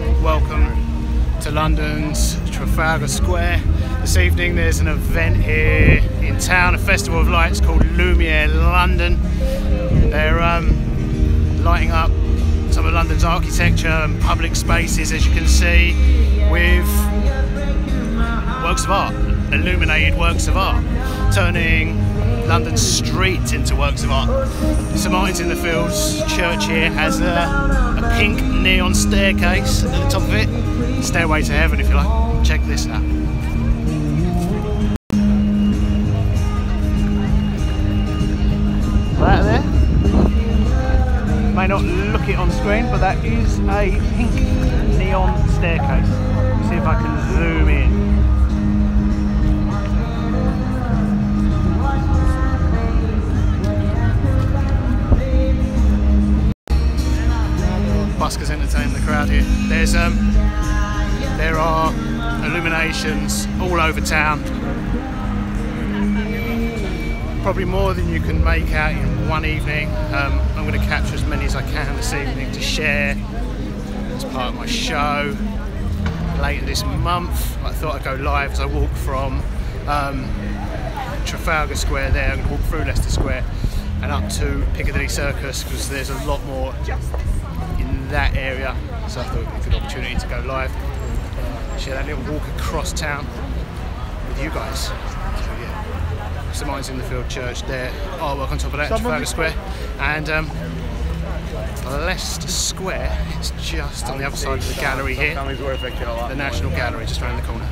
Welcome to London's Trafalgar Square. This evening there's an event here in town, a festival of lights called Lumiere London. They're lighting up some of London's architecture and public spaces, as you can see, with works of art, illuminated works of art, turning London streets into works of art. St Martin's in the Fields church here has a pink neon staircase at the top of it. Stairway to heaven, if you like. Check this out. That there, may not look it on screen, but that is a pink neon staircase. See if I can zoom in. Buskers entertain the crowd here. There are illuminations all over town. Probably more than you can make out in one evening. I'm going to capture as many as I can this evening to share as part of my show. Later this month, I thought I'd go live as I walk from Trafalgar Square there. I'm going to walk through Leicester Square and up to Piccadilly Circus, because there's a lot more in that area, so I thought it would be a good opportunity to go live, share that little walk across town with you guys. So yeah, St Martin's in the Field Church there, artwork on top of that, Trafalgar Square, and Leicester Square, it's just on the other side of the gallery here, the National Gallery, just around the corner.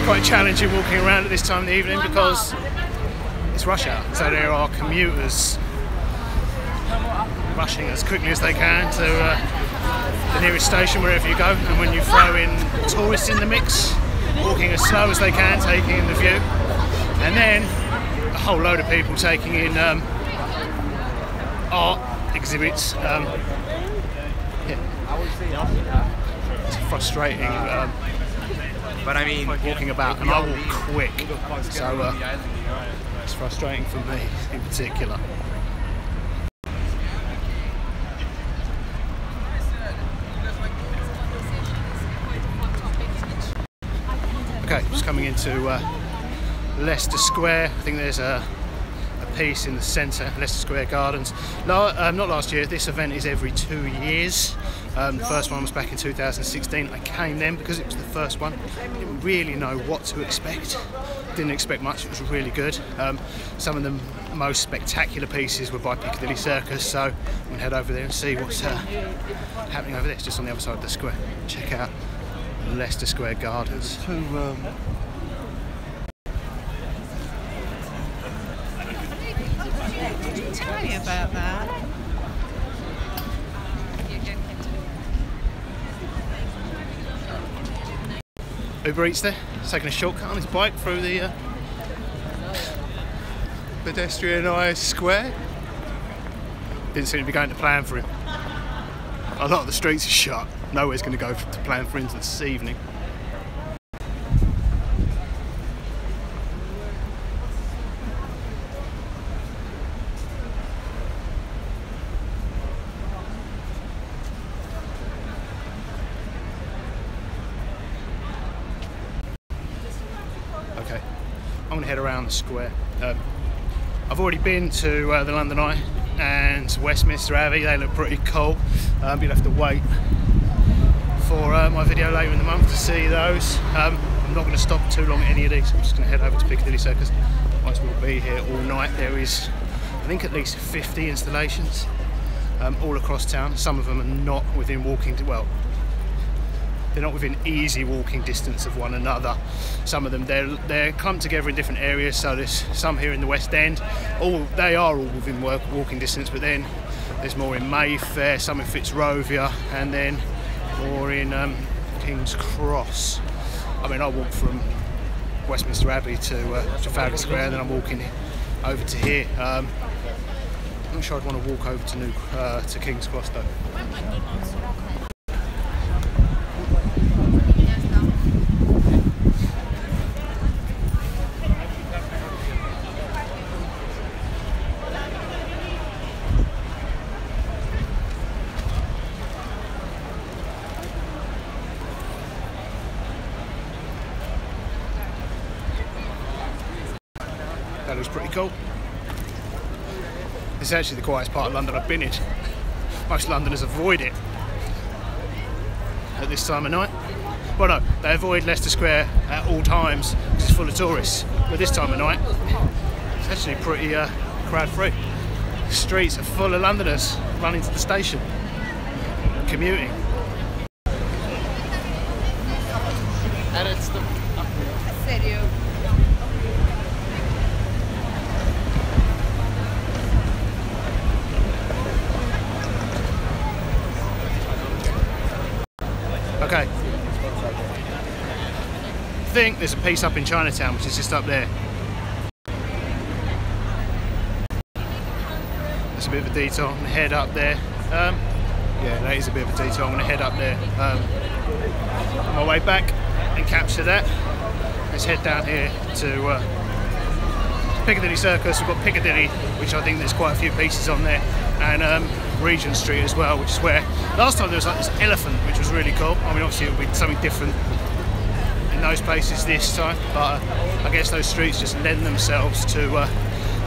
Quite challenging walking around at this time of the evening because it's rush hour, so there are commuters rushing as quickly as they can to the nearest station wherever you go, and when you throw in tourists in the mix, walking as slow as they can, taking in the view, and then a whole load of people taking in art exhibits. Yeah. It's frustrating. But I mean, walking about, and I walk quick, so it's frustrating for me in particular. Okay, just coming into Leicester Square. I think there's a piece in the centre, Leicester Square Gardens. Not last year, this event is every 2 years. The first one was back in 2016. I came then because it was the first one. Didn't really know what to expect. Didn't expect much, it was really good. Some of the most spectacular pieces were by Piccadilly Circus, so I'm going to head over there and see what's happening over there. It's just on the other side of the square. Check out Leicester Square Gardens. Did you tell me about that? Uber Eats there, taking a shortcut on his bike through the pedestrianised square. Didn't seem to be going to plan for him. A lot of the streets are shut. Nowhere's going to go to plan for him this evening. Okay, I'm going to head around the square. I've already been to the London Eye and Westminster Abbey. They look pretty cool. You'll have to wait for my video later in the month to see those. I'm not going to stop too long at any of these. I'm just going to head over to Piccadilly Circus. Otherwise we'll be here all night. There is, I think, at least 50 installations all across town. Some of them are not within walking, well, they're not within easy walking distance of one another. Some of them, they're clumped together in different areas, so there's some here in the West End. They are all within walking distance, but then there's more in Mayfair, some in Fitzrovia, and then more in King's Cross. I mean, I walk from Westminster Abbey to Trafalgar Square, and then I'm walking over to here. I'm not sure I'd want to walk over to King's Cross though. That looks pretty cool. It's actually the quietest part of London I've been in. Most Londoners avoid it at this time of night. Well, no, they avoid Leicester Square at all times because it's full of tourists. But this time of night, it's actually pretty crowd-free. The streets are full of Londoners running to the station, commuting. And it's the... Serio. Okay. I think there's a piece up in Chinatown, which is just up there. That's a bit of a detour. I'm going to head up there. Yeah, that is a bit of a detour. I'm going to head up there on my way back and capture that. Let's head down here to Piccadilly Circus. We've got Piccadilly, which I think there's quite a few pieces on there, and Regent Street as well, which is where last time there was like this elephant, which was really cool. I mean, obviously it'll be something different in those places this time, but I guess those streets just lend themselves to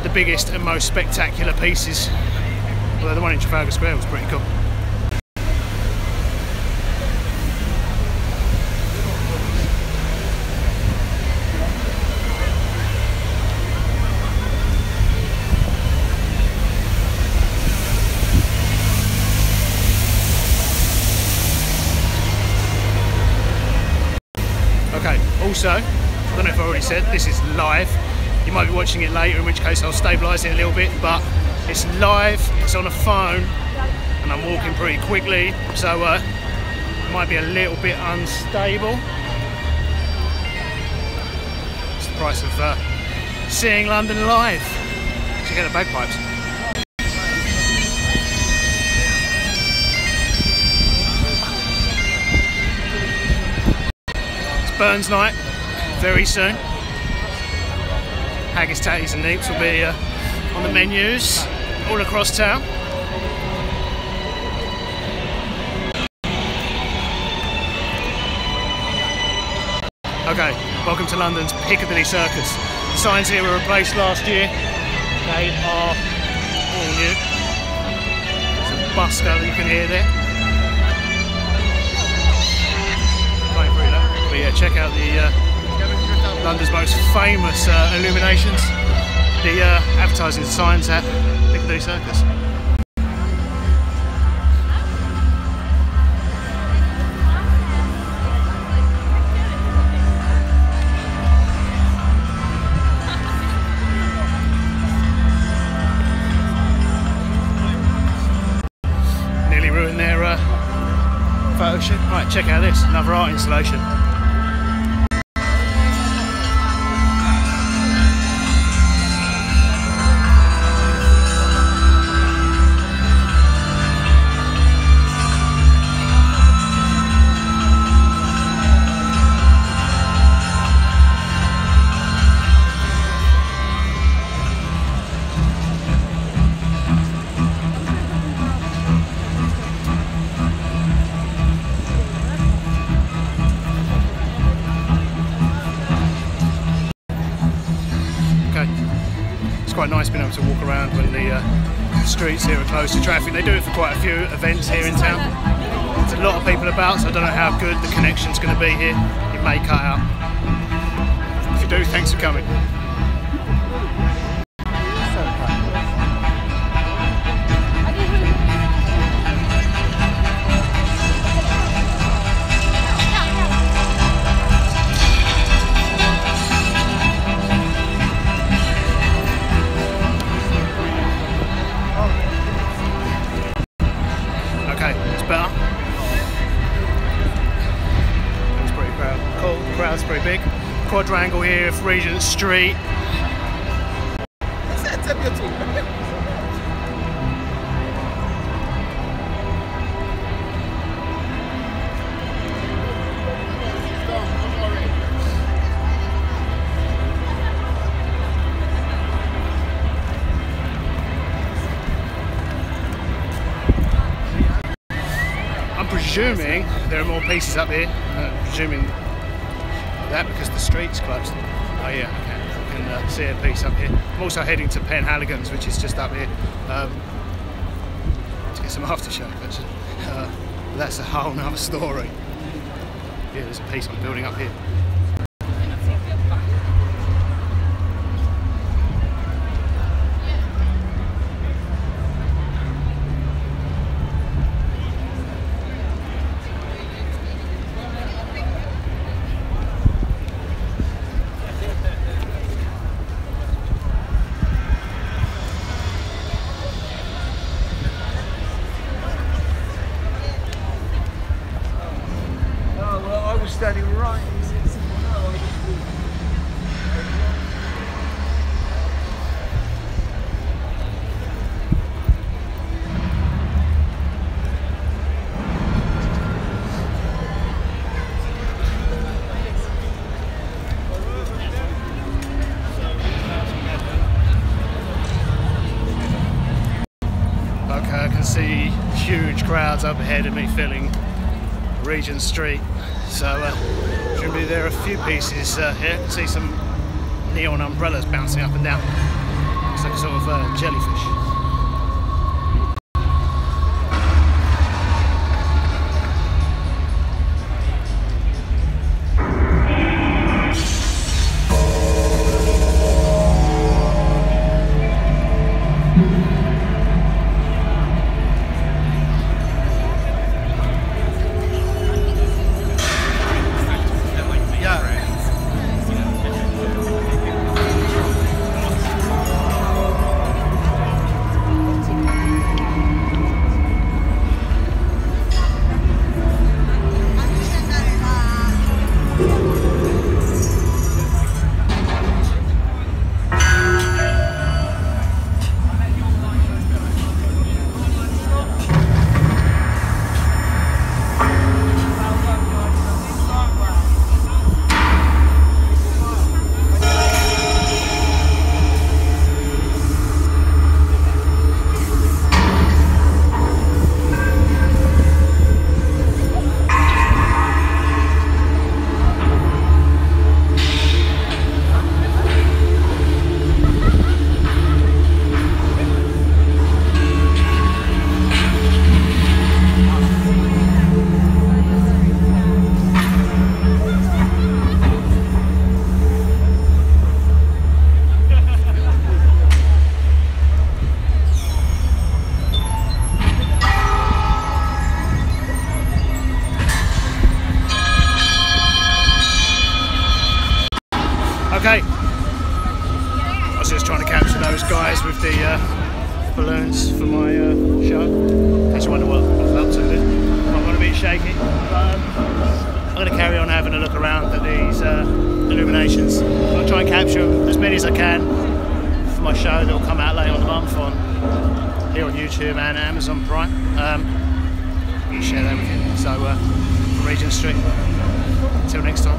the biggest and most spectacular pieces. Although the one in Trafalgar Square was pretty cool. Okay, also, I don't know if I already said, this is live. You might be watching it later, in which case I'll stabilise it a little bit, but it's live, it's on a phone, and I'm walking pretty quickly, so it might be a little bit unstable. It's the price of seeing London live. Check out the bagpipes. Burns night, very soon. Haggis, tatties and neeps will be on the menus all across town. Okay, welcome to London's Piccadilly Circus. The signs here were replaced last year. They are all new. There's a busker that you can hear there. But yeah, check out the London's most famous illuminations, the advertising signs at Piccadilly Circus. Nearly ruined their photo shoot. Right, check out this, another art installation. It's quite nice being able to walk around when the streets here are closed to traffic. They do it for quite a few events here in town. There's a lot of people about, so I don't know how good the connection's going to be here. It may cut out. If you do, thanks for coming. crowd's pretty big. Quadrangle here of Regent Street. Presuming there are more pieces up here. Presuming that because the street's closed. Oh yeah, okay. I can see a piece up here. I'm also heading to Penhaligons, which is just up here, to get some aftershave. But that's a whole nother story. Yeah, there's a piece I'm building up here. Standing right. Okay, I can see huge crowds up ahead of me filling Regent Street. So presumably there are a few pieces here. I can see some neon umbrellas bouncing up and down. Looks like a sort of jellyfish. Okay, I was just trying to capture those guys with the balloons for my show. In case you wonder what I'm up to there. I'm going to be shaky. I'm going to carry on having a look around at these illuminations. I'm going to try and capture as many as I can for my show that will come out later on the month here on YouTube and Amazon Prime. I'll share that with you. So, from Regent Street, until next time,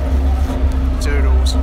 toodles.